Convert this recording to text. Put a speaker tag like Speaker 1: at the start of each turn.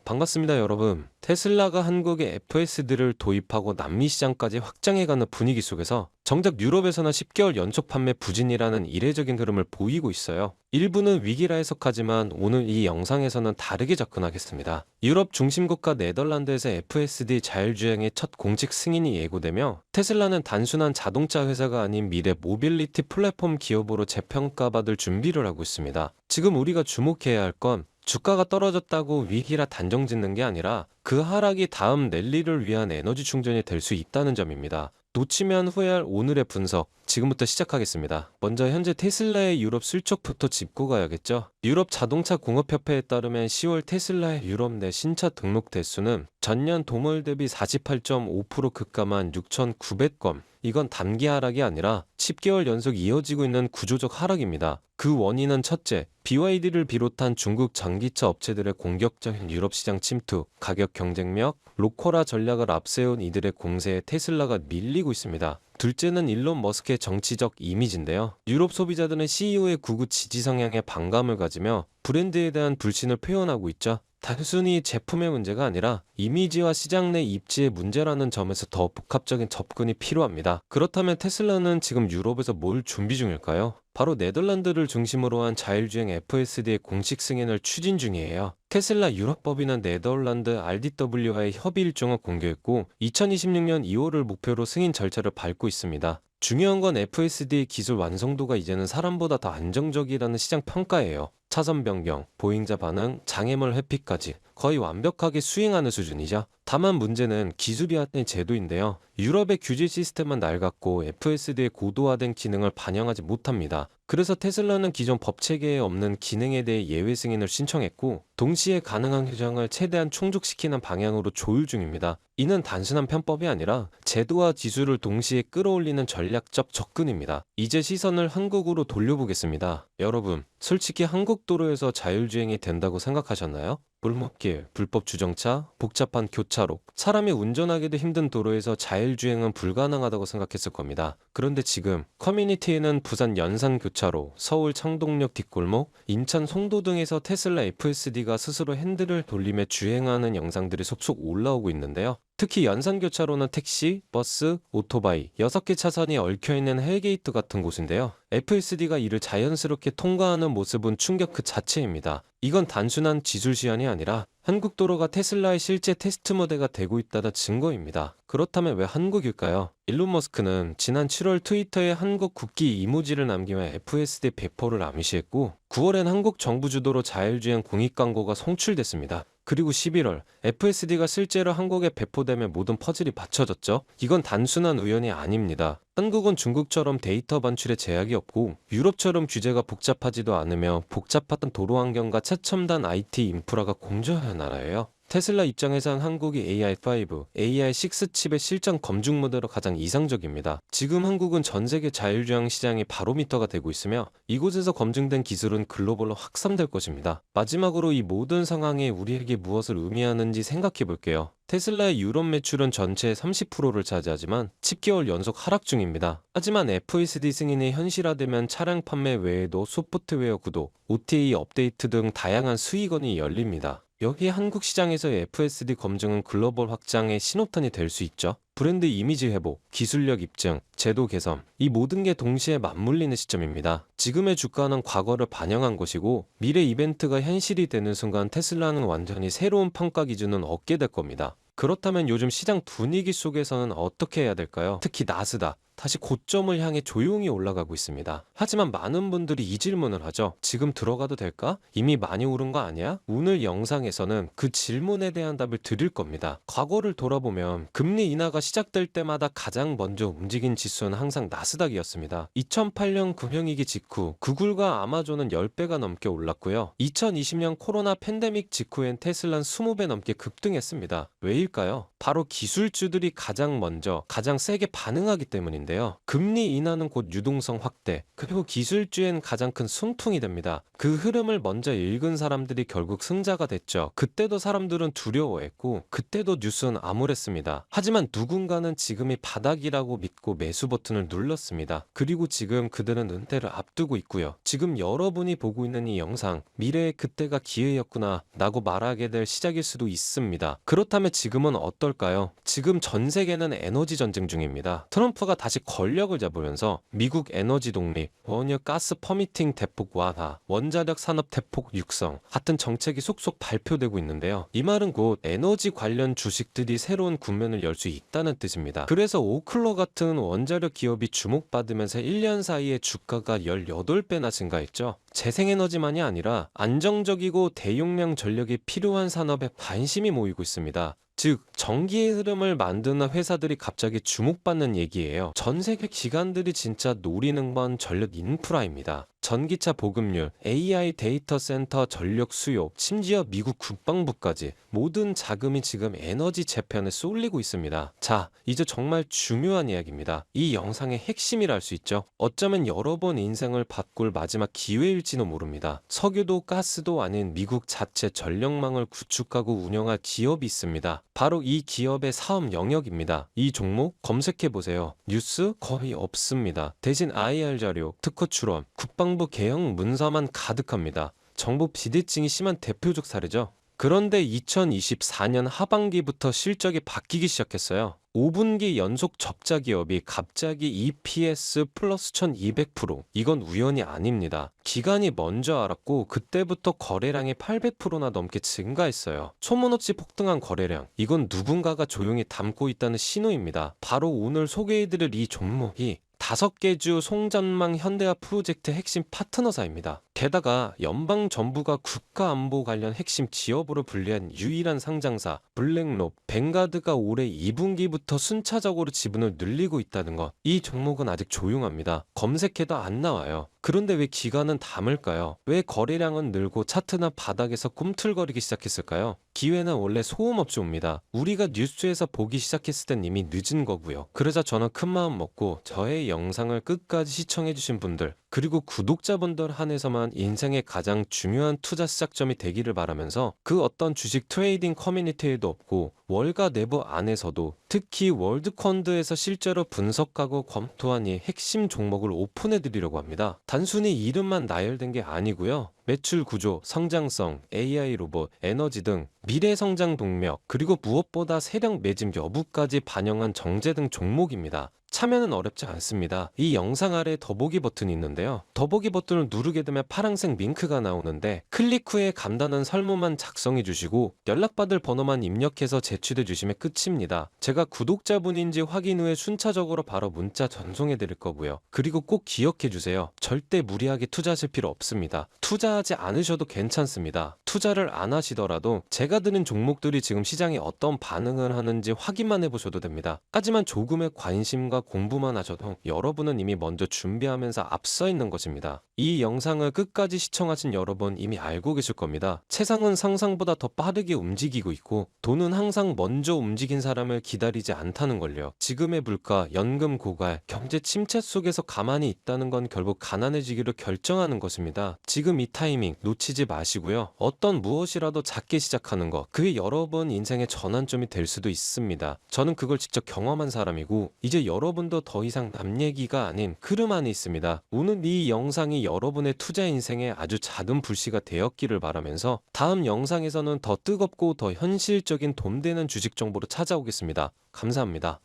Speaker 1: 반갑습니다, 여러분. 테슬라가 한국에 FSD를 도입하고 남미 시장까지 확장해가는 분위기 속에서 정작 유럽에서는 10개월 연속 판매 부진이라는 이례적인 흐름을 보이고 있어요. 일부는 위기라 해석하지만 오늘 이 영상에서는 다르게 접근하겠습니다. 유럽 중심 국가 네덜란드에서 FSD 자율주행의 첫 공식 승인이 예고되며 테슬라는 단순한 자동차 회사가 아닌 미래 모빌리티 플랫폼 기업으로 재평가받을 준비를 하고 있습니다. 지금 우리가 주목해야 할 건 주가가 떨어졌다고 위기라 단정 짓는 게 아니라 그 하락이 다음 랠리를 위한 에너지 충전이 될 수 있다는 점입니다. 놓치면 후회할 오늘의 분석, 지금부터 시작하겠습니다. 먼저 현재 테슬라의 유럽 실적부터 짚고 가야겠죠. 유럽 자동차 공업협회에 따르면 10월 테슬라의 유럽 내 신차 등록 대수는 전년 동월 대비 48.5% 급감한 6,900건. 이건 단기 하락이 아니라 10개월 연속 이어지고 있는 구조적 하락입니다. 그 원인은 첫째, BYD를 비롯한 중국 전기차 업체들의 공격적인 유럽 시장 침투, 가격 경쟁력, 로컬화 전략을 앞세운 이들의 공세에 테슬라가 밀리고 있습니다. 둘째는 일론 머스크의 정치적 이미지인데요. 유럽 소비자들은 CEO의 극우 지지 성향에 반감을 가지며 브랜드에 대한 불신을 표현하고 있죠. 단순히 제품의 문제가 아니라 이미지와 시장 내 입지의 문제라는 점에서 더 복합적인 접근이 필요합니다. 그렇다면 테슬라는 지금 유럽에서 뭘 준비 중일까요? 바로 네덜란드를 중심으로 한 자율주행 FSD의 공식 승인을 추진 중이에요. 테슬라 유럽법인은 네덜란드 RDW와의 협의 일정을 공개했고 2026년 2월을 목표로 승인 절차를 밟고 있습니다. 중요한 건 FSD 기술 완성도가 이제는 사람보다 더 안정적이라는 시장 평가예요. 차선 변경, 보행자 반응, 장애물 회피까지 거의 완벽하게 수행하는 수준이죠. 다만 문제는 기술이 아닌 제도인데요. 유럽의 규제 시스템은 낡았고 FSD의 고도화된 기능을 반영하지 못합니다. 그래서 테슬라는 기존 법 체계에 없는 기능에 대해 예외 승인을 신청했고 동시에 가능한 규정을 최대한 충족시키는 방향으로 조율 중입니다. 이는 단순한 편법이 아니라 제도와 기술을 동시에 끌어올리는 전략적 접근입니다. 이제 시선을 한국으로 돌려보겠습니다. 여러분, 솔직히 한국 도로에서 자율주행이 된다고 생각하셨나요? 골목길, 불법 주정차, 복잡한 교차로, 사람이 운전하기도 힘든 도로에서 자율주행은 불가능하다고 생각했을 겁니다. 그런데 지금 커뮤니티에는 부산 연산 교차로, 서울 창동역 뒷골목, 인천 송도 등에서 테슬라 FSD가 스스로 핸들을 돌리며 주행하는 영상들이 속속 올라오고 있는데요. 특히 연산교차로는 택시, 버스, 오토바이, 6개 차선이 얽혀있는 헬게이트 같은 곳인데요. FSD가 이를 자연스럽게 통과하는 모습은 충격 그 자체입니다. 이건 단순한 기술 시연이 아니라 한국 도로가 테슬라의 실제 테스트 모델가 되고 있다는 증거입니다. 그렇다면 왜 한국일까요? 일론 머스크는 지난 7월 트위터에 한국 국기 이모지를 남기며 FSD 배포를 암시했고 9월엔 한국 정부 주도로 자율주행 공익 광고가 송출됐습니다. 그리고 11월 FSD가 실제로 한국에 배포되면 모든 퍼즐이 맞춰졌죠. 이건 단순한 우연이 아닙니다. 한국은 중국처럼 데이터 반출에 제약이 없고 유럽처럼 규제가 복잡하지도 않으며 복잡한 도로 환경과 최첨단 IT 인프라가 공존하는 나라예요. 테슬라 입장에선 한국이 AI5, AI6 칩의 실전 검증 모델로 가장 이상적입니다. 지금 한국은 전 세계 자율주행 시장의 바로미터가 되고 있으며 이곳에서 검증된 기술은 글로벌로 확산될 것입니다. 마지막으로 이 모든 상황이 우리에게 무엇을 의미하는지 생각해 볼게요. 테슬라의 유럽 매출은 전체의 30%를 차지하지만 10개월 연속 하락 중입니다. 하지만 FSD 승인이 현실화되면 차량 판매 외에도 소프트웨어 구독, OTA 업데이트 등 다양한 수익원이 열립니다. 여기 한국 시장에서의 FSD 검증은 글로벌 확장의 신호탄이 될 수 있죠. 브랜드 이미지 회복, 기술력 입증, 제도 개선, 이 모든 게 동시에 맞물리는 시점입니다. 지금의 주가는 과거를 반영한 것이고 미래 이벤트가 현실이 되는 순간 테슬라는 완전히 새로운 평가 기준을 얻게 될 겁니다. 그렇다면 요즘 시장 분위기 속에서는 어떻게 해야 될까요? 특히 나스닥. 다시 고점을 향해 조용히 올라가고 있습니다. 하지만 많은 분들이 이 질문을 하죠. 지금 들어가도 될까? 이미 많이 오른 거 아니야? 오늘 영상에서는 그 질문에 대한 답을 드릴 겁니다. 과거를 돌아보면 금리 인하가 시작될 때마다 가장 먼저 움직인 지수는 항상 나스닥이었습니다. 2008년 금융위기 직후 구글과 아마존은 10배가 넘게 올랐고요. 2020년 코로나 팬데믹 직후엔 테슬라는 20배 넘게 급등했습니다. 왜일까요? 바로 기술주들이 가장 먼저 가장 세게 반응하기 때문인데 있는데요. 금리 인하는 곧 유동성 확대, 그리고 기술주엔 가장 큰 숨통이 됩니다. 그 흐름을 먼저 읽은 사람들이 결국 승자가 됐죠. 그때도 사람들은 두려워했고 그때도 뉴스는 암울했습니다. 하지만 누군가는 지금이 바닥이라고 믿고 매수 버튼을 눌렀습니다. 그리고 지금 그들은 은퇴를 앞두고 있고요. 지금 여러분이 보고 있는 이 영상, 미래의 그때가 기회였구나 라고 말하게 될 시작일 수도 있습니다. 그렇다면 지금은 어떨까요? 지금 전 세계는 에너지 전쟁 중입니다. 트럼프가 다시 권력을 잡으면서 미국 에너지 독립, 원유 가스 퍼미팅 대폭 완화, 원자력 산업 대폭 육성 같은 정책이 속속 발표되고 있는데요. 이 말은 곧 에너지 관련 주식들이 새로운 국면을 열 수 있다는 뜻입니다. 그래서 오클러 같은 원자력 기업이 주목받으면서 1년 사이에 주가가 18배나 증가했죠. 재생에너지만이 아니라 안정적이고 대용량 전력이 필요한 산업에 관심이 모이고 있습니다. 즉 전기의 흐름을 만드는 회사들이 갑자기 주목받는 얘기예요. 전 세계 기관들이 진짜 노리는 건 전력 인프라입니다. 전기차 보급률, AI 데이터 센터 전력 수요, 심지어 미국 국방부까지 모든 자금이 지금 에너지 재편에 쏠리고 있습니다. 자, 이제 정말 중요한 이야기입니다. 이 영상의 핵심이라 할 수 있죠. 어쩌면 여러분 인생을 바꿀 마지막 기회일지도 모릅니다. 석유도 가스도 아닌 미국 자체 전력망을 구축하고 운영할 기업이 있습니다. 바로 이 기업의 사업 영역입니다. 이 종목 검색해보세요. 뉴스 거의 없습니다. 대신 IR 자료, 특허 출원, 국방부 개혁 문서만 가득합니다. 정부 비대칭이 심한 대표적 사례죠. 그런데 2024년 하반기부터 실적이 바뀌기 시작했어요. 5분기 연속 적자 기업이 갑자기 EPS 플러스 1200%. 이건 우연이 아닙니다. 기관이 먼저 알았고 그때부터 거래량이 800%나 넘게 증가했어요. 소문 없이 폭등한 거래량. 이건 누군가가 조용히 담고 있다는 신호입니다. 바로 오늘 소개해드릴 이 종목이 5개 주 송전망 현대화 프로젝트 핵심 파트너사입니다. 게다가 연방정부가 국가안보 관련 핵심 기업으로 분류한 유일한 상장사 블랙록, 뱅가드가 올해 2분기부터 순차적으로 지분을 늘리고 있다는 것. 이 종목은 아직 조용합니다. 검색해도 안 나와요. 그런데 왜 기관은 담을까요? 왜 거래량은 늘고 차트나 바닥에서 꿈틀거리기 시작했을까요? 기회는 원래 소음없이 옵니다. 우리가 뉴스에서 보기 시작했을 땐 이미 늦은 거고요. 그러자 저는 큰 마음 먹고 저의 영상을 끝까지 시청해주신 분들, 그리고 구독자분들 한해서만 인생의 가장 중요한 투자 시작점이 되기를 바라면서 그 어떤 주식 트레이딩 커뮤니티에도 없고 월가 내부 안에서도 특히 월드펀드에서 실제로 분석하고 검토한 이 핵심 종목을 오픈해 드리려고 합니다. 단순히 이름만 나열된 게 아니고요. 매출 구조, 성장성, AI 로봇, 에너지 등 미래 성장 동력, 그리고 무엇보다 세력 매집 여부까지 반영한 정제 등 종목입니다. 참여는 어렵지 않습니다. 이 영상 아래 더보기 버튼이 있는데요. 더보기 버튼을 누르게 되면 파란색 링크가 나오는데 클릭 후에 간단한 설문만 작성해 주시고 연락받을 번호만 입력해서 제출해 주시면 끝입니다. 제가 구독자분인지 확인 후에 순차적으로 바로 문자 전송해 드릴 거고요. 그리고 꼭 기억해 주세요. 절대 무리하게 투자하실 필요 없습니다. 투자하지 않으셔도 괜찮습니다. 투자를 안 하시더라도 제가 드는 종목들이 지금 시장에 어떤 반응을 하는지 확인만 해보셔도 됩니다. 하지만 조금의 관심과 공부만 하셔도 여러분은 이미 먼저 준비하면서 앞서 있는 것입니다. 이 영상을 끝까지 시청하신 여러분 이미 알고 계실 겁니다. 세상은 상상보다 더 빠르게 움직이고 있고 돈은 항상 먼저 움직인 사람을 기다리지 않다는 걸요. 지금의 물가, 연금 고갈, 경제 침체 속에서 가만히 있다는 건 결국 가난해지기로 결정하는 것입니다. 지금 이 타이밍 놓치지 마시고요. 어떤 무엇이라도 작게 시작하는 것, 그게 여러분 인생의 전환점이 될 수도 있습니다. 저는 그걸 직접 경험한 사람이고 이제 여러분도 더 이상 남 얘기가 아닌 흐름 안에 있습니다. 오늘 이 영상이 여러분의 투자 인생에 아주 작은 불씨가 되었기를 바라면서 다음 영상에서는 더 뜨겁고 더 현실적인 돈 되는 주식 정보로 찾아오겠습니다. 감사합니다.